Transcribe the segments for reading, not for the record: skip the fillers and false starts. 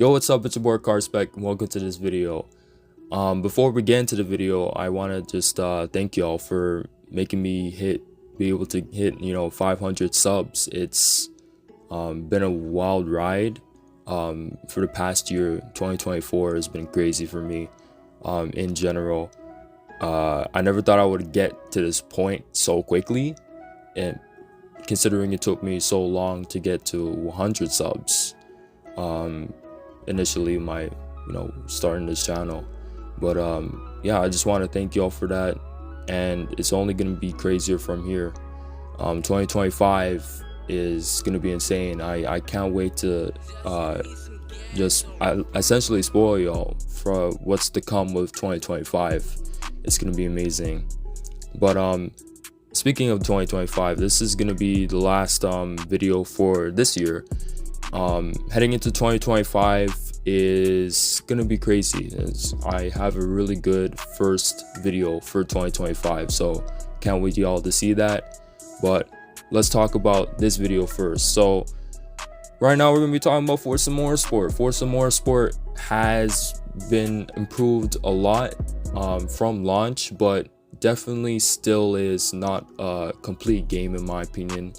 Yo, what's up? It's your boy Carspec and welcome to this video. Before we get into the video, I want to just thank y'all for making me be able to hit 500 subs. It's been a wild ride. For the past year, 2024 has been crazy for me. In general, I never thought I would get to this point so quickly, and considering it took me so long to get to 100 subs. Initially my starting this channel, but yeah, I just want to thank y'all for that, and it's only going to be crazier from here. 2025 is going to be insane. I can't wait to essentially spoil y'all for what's to come with 2025. It's going to be amazing. But speaking of 2025, this is going to be the last video for this year. Heading into 2025 is gonna be crazy, as I have a really good first video for 2025, so can't wait y'all to see that. But let's talk about this video first. So right now we're gonna be talking about Forza Motorsport. Forza Motorsport has been improved a lot from launch, but definitely still is not a complete game in my opinion,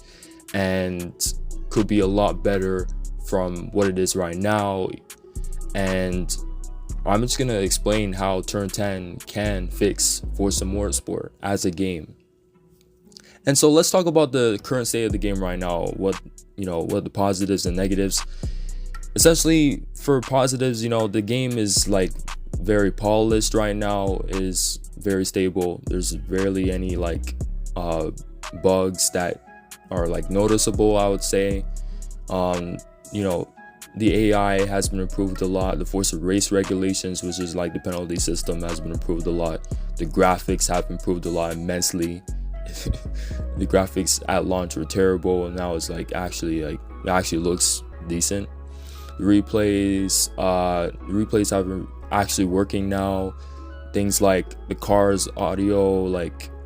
and could be a lot better from what it is right now. And I'm just gonna explain how Turn 10 can fix Forza Motorsport as a game. And so let's talk about the current state of the game right now. What the positives and negatives. Essentially, for positives, the game is like very polished right now. It is very stable. There's rarely any bugs that are noticeable, I would say. The AI has been improved a lot. The Forza race regulations, which is like the penalty system, has been improved a lot. The graphics have improved a lot immensely. The graphics at launch were terrible, and now it's it actually looks decent. The replays have been actually working now. Things like the car's audio,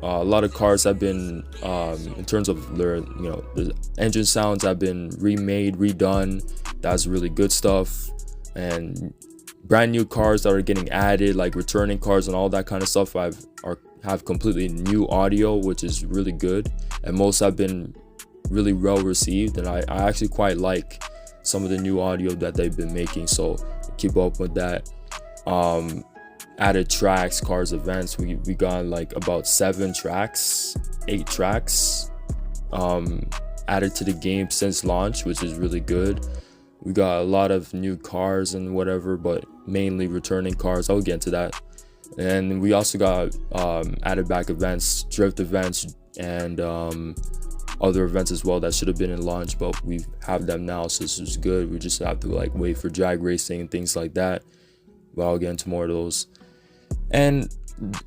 a lot of cars have been in terms of their the engine sounds have been remade, redone. That's really good stuff. And brand new cars that are getting added, like returning cars and all that kind of stuff, have completely new audio, which is really good, and most have been really well received. And I actually quite like some of the new audio that they've been making, so keep up with that. Added tracks, cars, events. We got about 8 tracks added to the game since launch, which is really good. We got a lot of new cars and whatever, but mainly returning cars. I'll get into that. And we also got added back events, drift events, and other events as well that should have been in launch, but we have them now, so this is good. We just have to wait for drag racing and things like that, but I'll get into more of those. And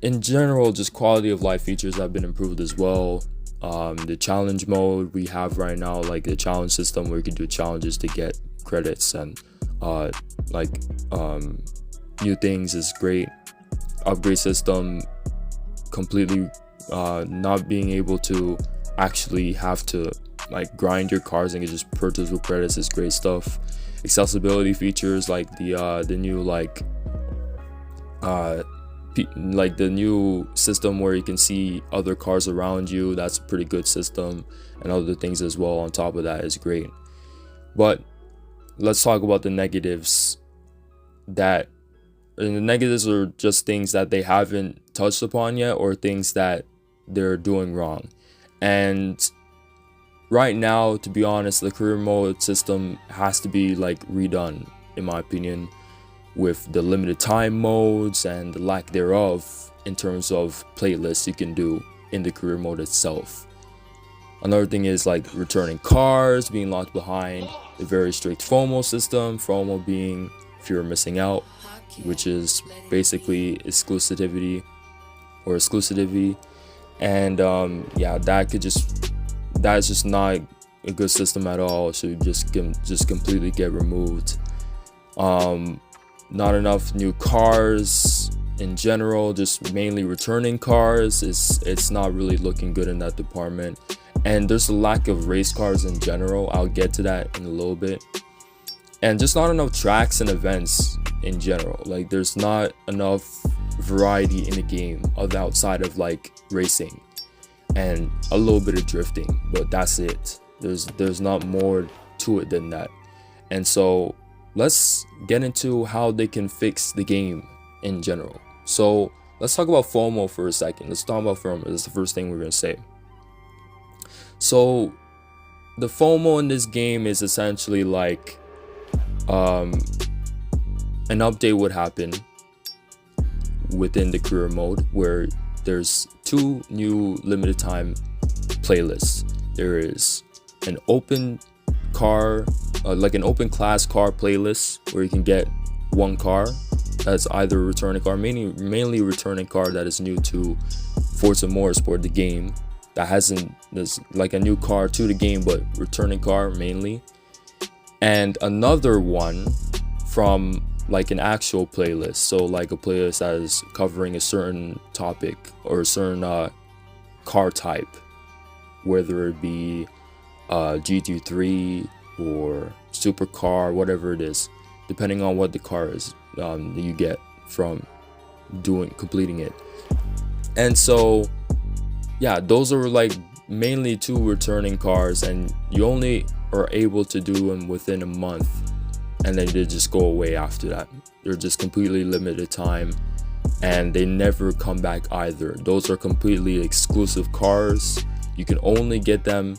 in general, just quality of life features have been improved as well. The challenge mode we have right now, the challenge system where you can do challenges to get credits and new things, is great. Upgrade system, completely not being able to actually have to grind your cars and just purchase with credits is great stuff. Accessibility features the new system where you can see other cars around you, that's a pretty good system, and other things as well on top of that is great. But let's talk about the negatives. And the negatives are just things that they haven't touched upon yet, or things that they're doing wrong. And right now, to be honest, the career mode system has to be redone, in my opinion, with the limited time modes and the lack thereof in terms of playlists you can do in the career mode itself. Another thing is returning cars being locked behind the very strict FOMO system. FOMO being fear of missing out, which is basically exclusivity. And yeah, that's just not a good system at all. So just completely get removed. Not enough new cars in general, just mainly returning cars. It's not really looking good in that department. And there's a lack of race cars in general. I'll get to that in a little bit. and just not enough tracks and events in general. Like there's not enough variety in the game outside of like racing and a little bit of drifting, but that's it. There's not more to it than that. And so let's get into how they can fix the game in general. So let's talk about FOMO for a second. Let's talk about FOMO. That's the first thing we're going to say. So the FOMO in this game is essentially like an update would happen within the career mode where there's 2 new limited time playlists. There is an open car, like an open class car playlist where you can get one car that's either a returning car, mainly returning car that is new to Forza Motorsport, the game. There's like a new car to the game, but returning car mainly. And another one from like an actual playlist, so like a playlist that is covering a certain topic or a certain car type, whether it be GT3 or supercar, whatever it is, depending on what the car is that you get from completing it. And so yeah, those are like mainly 2 returning cars, and you only are able to do them within a month, and then they just go away after that. They're just completely limited time, and they never come back either. Those are completely exclusive cars. You can only get them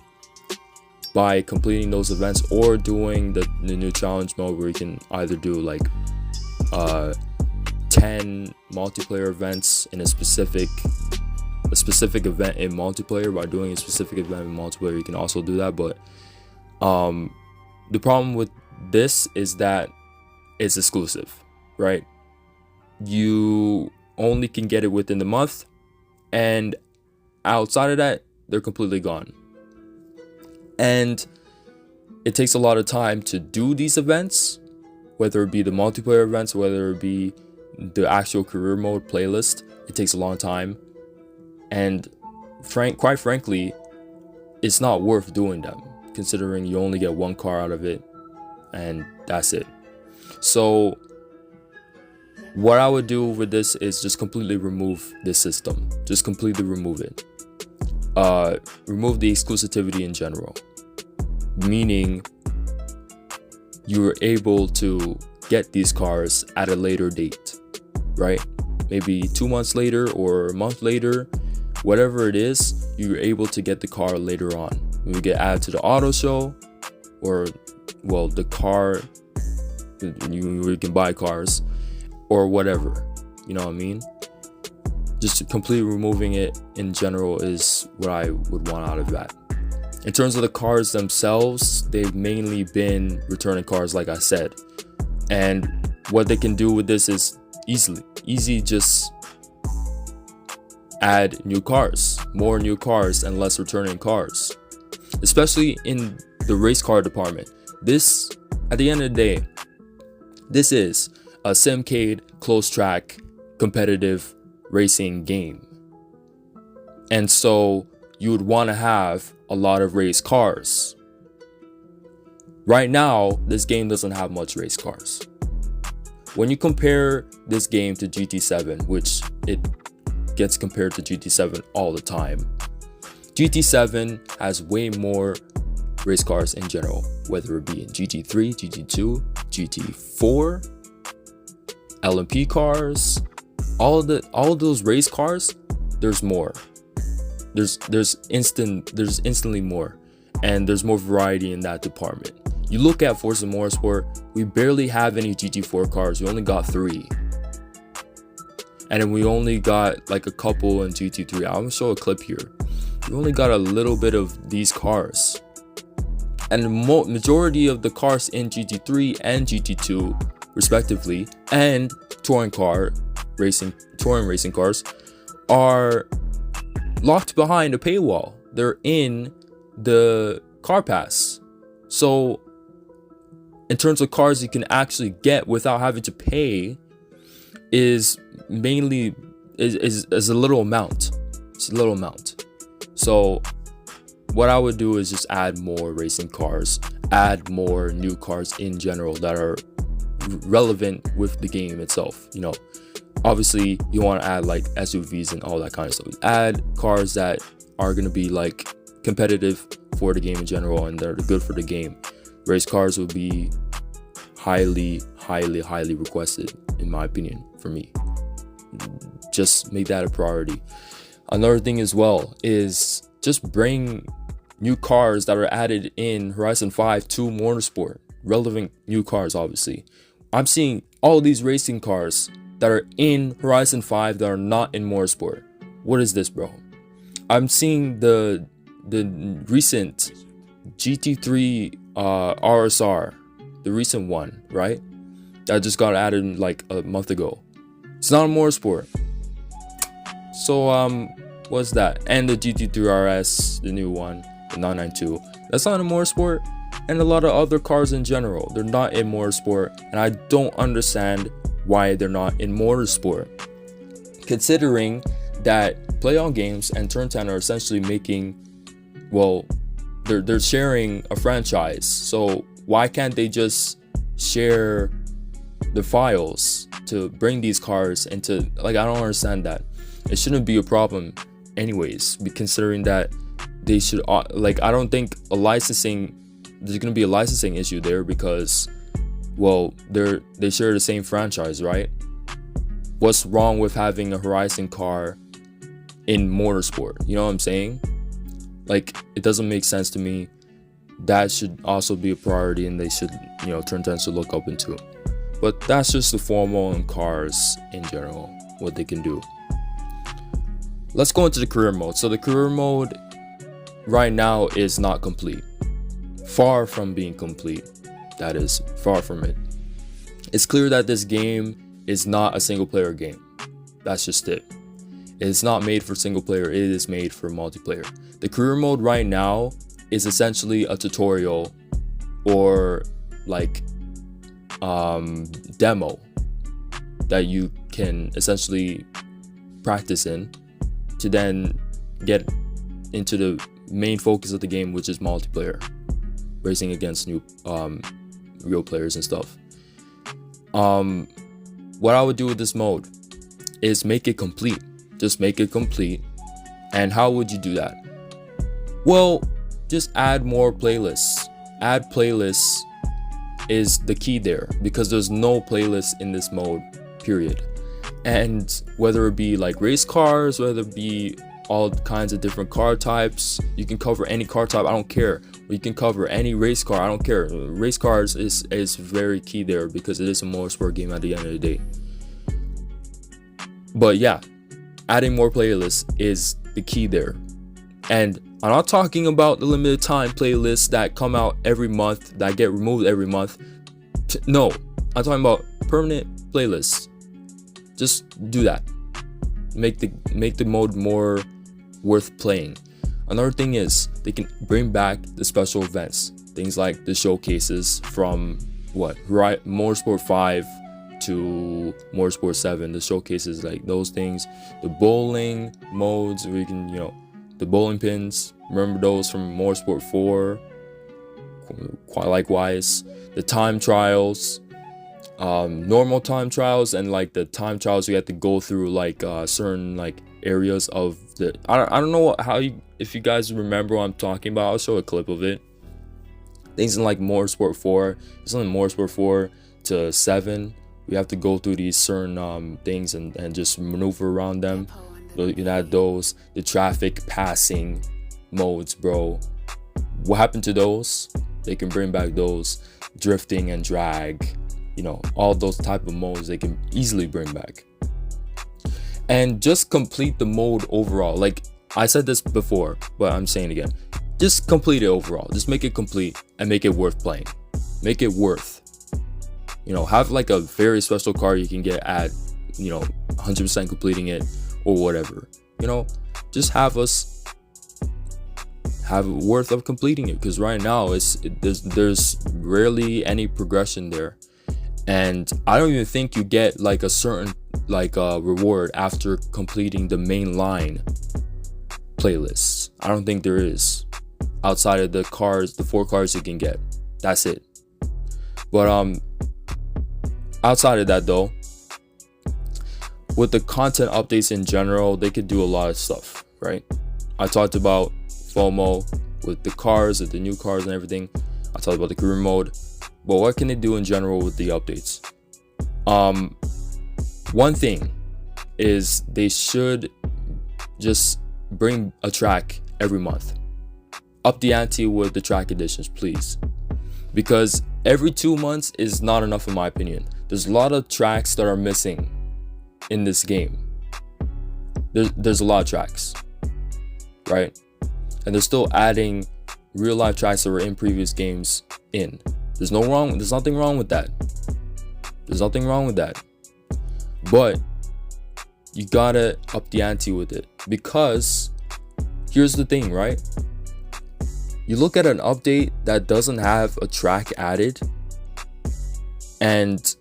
by completing those events or doing the new challenge mode, where you can either do like 10 multiplayer events in a specific event in multiplayer. By doing a specific event in multiplayer, you can also do that. But the problem with this is that it's exclusive, right? You only can get it within the month, and outside of that, they're completely gone. And it takes a lot of time to do these events, whether it be the multiplayer events, whether it be the actual career mode playlist. It takes a long time, and quite frankly, it's not worth doing them, considering you only get one car out of it, and that's it. So what I would do with this is just completely remove this system. Just completely remove it. Remove the exclusivity in general, meaning you're able to get these cars at a later date, right? Maybe 2 months later or a month later, whatever it is, you're able to get the car later on. When you get added to the auto show, or well, the car, you can buy cars or whatever, you know what I mean? Just completely removing it in general is what I would want out of that. In terms of the cars themselves, they've mainly been returning cars, like I said. And what they can do with this is easy, just add new cars, more new cars and less returning cars. Especially in the race car department. This, at the end of the day, this is a simcade, close track, competitive racing game. And so you would want to have a lot of race cars. Right now, this game doesn't have much race cars. When you compare this game to GT7, which it gets compared to GT7 all the time, GT7 has way more race cars in general, whether it be in GT3, GT2, GT4, LMP cars, all those race cars. There's more. There's instantly more, and there's more variety in that department. You look at Forza Motorsport, we barely have any GT4 cars. We only got 3, and then we only got like a couple in GT3. I'm gonna show a clip here. We only got a little bit of these cars, and the majority of the cars in GT3 and GT2 respectively, and touring racing cars, are locked behind a paywall. They're in the car pass. So in terms of cars you can actually get without having to pay is mainly is a little amount. It's a little amount. So what I would do is just add more racing cars, add more new cars in general that are relevant with the game itself. You know, obviously you want to add like SUVs and all that kind of stuff. Add cars that are going to be like competitive for the game in general and they're good for the game. Race cars will be highly requested, in my opinion. For me, just make that a priority. Another thing as well is just bring new cars that are added in Horizon 5 to Motorsport. Relevant new cars, obviously. I'm seeing all these racing cars that are in Horizon 5 that are not in Motorsport. What is this, bro? I'm seeing the recent GT3 RSR, the recent one, right? That just got added like a month ago. It's not a Motorsport. So what's that? And the GT3 RS, the new one, the 992. That's not a Motorsport. And a lot of other cars in general, they're not in Motorsport, and I don't understand why they're not in Motorsport, considering that Play On Games and Turn 10 are essentially making, well, they're sharing a franchise. So why can't they just share the files to bring these cars into, like, I don't understand that. It shouldn't be a problem anyways, considering that they should, like, I don't think there's gonna be a licensing issue there because, well, they share the same franchise, right? What's wrong with having a Horizon car in Motorsport? You know what I'm saying? Like, it doesn't make sense to me. That should also be a priority, and they should, you know, Turn 10 should look up into. But that's just the FOMO and cars in general, what they can do. Let's go into the career mode. So the career mode right now is not complete. Far from being complete. That is, far from it. It's clear that this game is not a single player game. That's just it. It's not made for single player, it is made for multiplayer. The career mode right now is essentially a tutorial or like demo that you can essentially practice in to then get into the main focus of the game, which is multiplayer, racing against new real players and stuff. What I would do with this mode is make it complete. Just make it complete. And how would you do that? Well, just add more playlists. Add playlists is the key there, because there's no playlist in this mode, period. And whether it be like race cars, whether it be all kinds of different car types, you can cover any car type, I don't care. You can cover any race car, I don't care. Race cars is very key there, because it is a motorsport game at the end of the day. But yeah, adding more playlists is the key there. And I'm not talking about the limited time playlists that come out every month, that get removed every month. No, I'm talking about permanent playlists. Just do that. Make the mode more worth playing. Another thing is they can bring back the special events, things like the showcases from Motorsport 5 to Motorsport 7. The showcases, like those things, the bowling modes where you can, you know, the bowling pins, remember those from Motorsport 4. Likewise, the time trials, normal time trials, and like the time trials you have to go through like certain like areas of the, I don't know if you guys remember what I'm talking about. I'll show a clip of it. Things in like Motorsport 4, it's only Motorsport 4 to 7. We have to go through these certain things and just maneuver around them. You can add those. The traffic passing modes, bro. What happened to those? They can bring back those. Drifting and drag, you know, all those type of modes they can easily bring back. And just complete the mode overall. Like I said this before, but I'm saying it again. Just complete it overall. Just make it complete and make it worth playing. Make it worth. You know, have like a very special car you can get at, you know, 100% completing it or whatever. You know, just have us have worth of completing it, because right now there's rarely any progression there, and I don't even think you get like a certain reward after completing the main line playlists. I don't think there is. outside of the 4 cars you can get. That's it. But outside of that though, with the content updates in general, they could do a lot of stuff, right? I talked about FOMO with the cars, with the new cars and everything. I talked about the career mode, but what can they do in general with the updates? One thing is they should just bring a track every month. Up the ante with the track editions, please. Because every 2 months is not enough in my opinion. There's a lot of tracks that are missing in this game. There's a lot of tracks, right? And they're still adding real life tracks that were in previous games in. There's nothing wrong with that. There's nothing wrong with that. But you gotta up the ante with it, because here's the thing, right? You look at an update that doesn't have a track added, and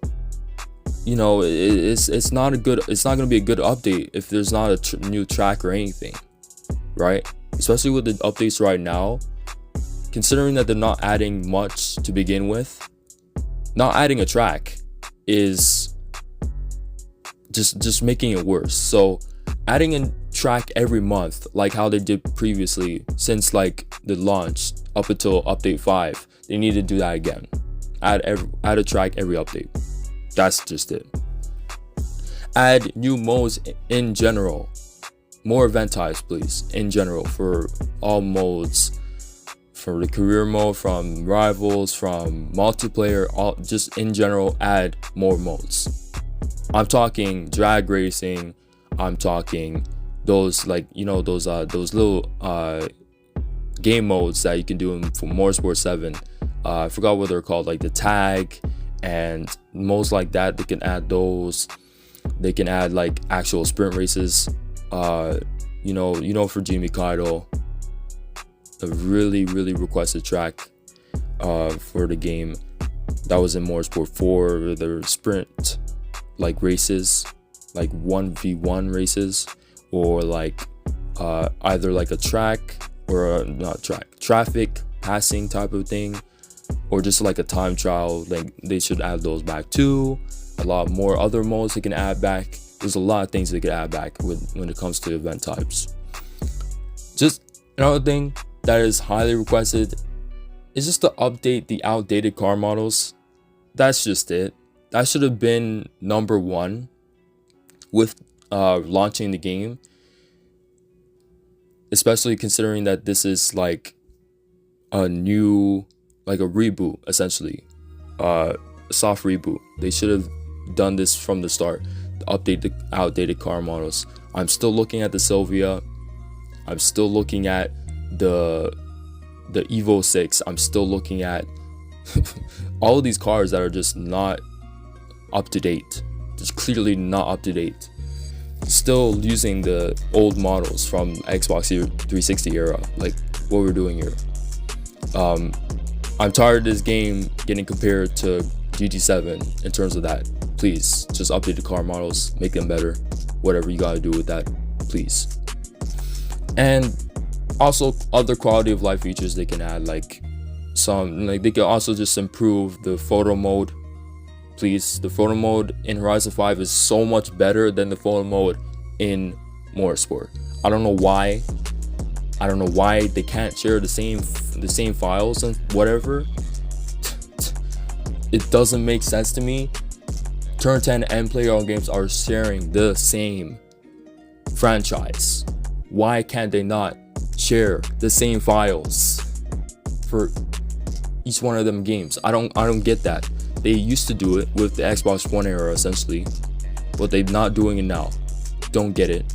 you know it's not gonna be a good update if there's not a new track or anything, right? Especially with the updates right now, considering that they're not adding much to begin with. Not adding a track is just making it worse. So adding a track every month, like how they did previously since like the launch up until update 5, they need to do that again. Add a track every update. That's just it. Add new modes in general. More event types, please, in general, for all modes. For the career mode, from rivals, from multiplayer, all just in general, add more modes. I'm talking drag racing. I'm talking those, like, you know, those little game modes that you can do for Motorsport 7. I forgot what they're called, like the tag and modes like that. They can add those. They can add like actual sprint races. You know, for Jimmy Kaido, a really requested track for the game that was in Motorsport 4. The sprint like races, like 1v1 races, or like either like a track or traffic passing type of thing, or just like a time trial. Like they should add those back too. A lot more other modes they can add back. There's a lot of things they can add back when it comes to event types. Just another thing that is highly requested is just to update the outdated car models. That's just it. That should have been number 1 with launching the game, especially considering that this is like a new, like a reboot, essentially, a soft reboot. They should have done this from the start, to update the outdated car models. I'm still looking at the Sylvia. I'm still looking at the Evo 6. I'm still looking at all of these cars that are just not up to date, just clearly not up to date. Still using the old models from Xbox 360 era, like what we're doing here. I'm tired of this game getting compared to GT7 in terms of that. Please just update the car models, make them better, whatever you gotta do with that, please. And also other quality of life features they can add, like they can also just improve the photo mode, please. The photo mode in Horizon 5 is so much better than the photo mode in Motorsport. I don't know why they can't share the same files and whatever. It doesn't make sense to me. Turn 10 and PlayerUnknown's games are sharing the same franchise. Why can't they not share the same files for each one of them games? I don't get that. They used to do it with the Xbox One era essentially, but they're not doing it now. Don't get it.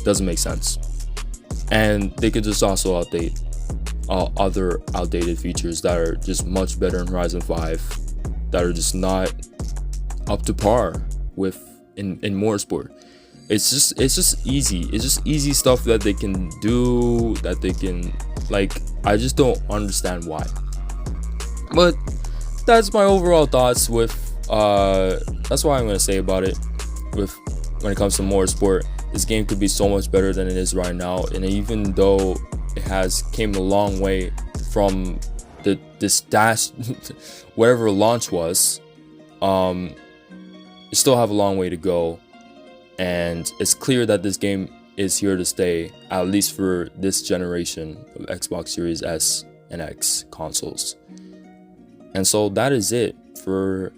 Doesn't make sense. And they could just also update other outdated features that are just much better in Horizon 5, that are just not up to par with in Motorsport. It's just easy stuff that they can do, that they can, like, I just don't understand why. But that's my overall thoughts with that's what I'm gonna say about it. With when it comes to Motorsport, this game could be so much better than it is right now. And even though it has came a long way from this dash whatever launch was. You still have a long way to go, and it's clear that this game is here to stay, at least for this generation of Xbox Series S and X consoles. And so that is it for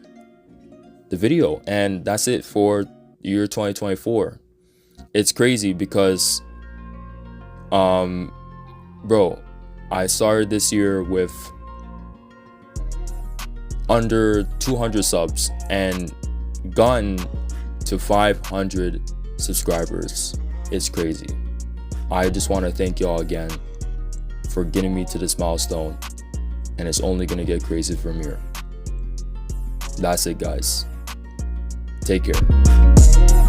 the video, and that's it for year 2024. It's crazy because bro, I started this year with under 200 subs and gotten to 500 subscribers. It's crazy. I just want to thank y'all again for getting me to this milestone, and it's only gonna get crazy from here. That's it, guys. Take care.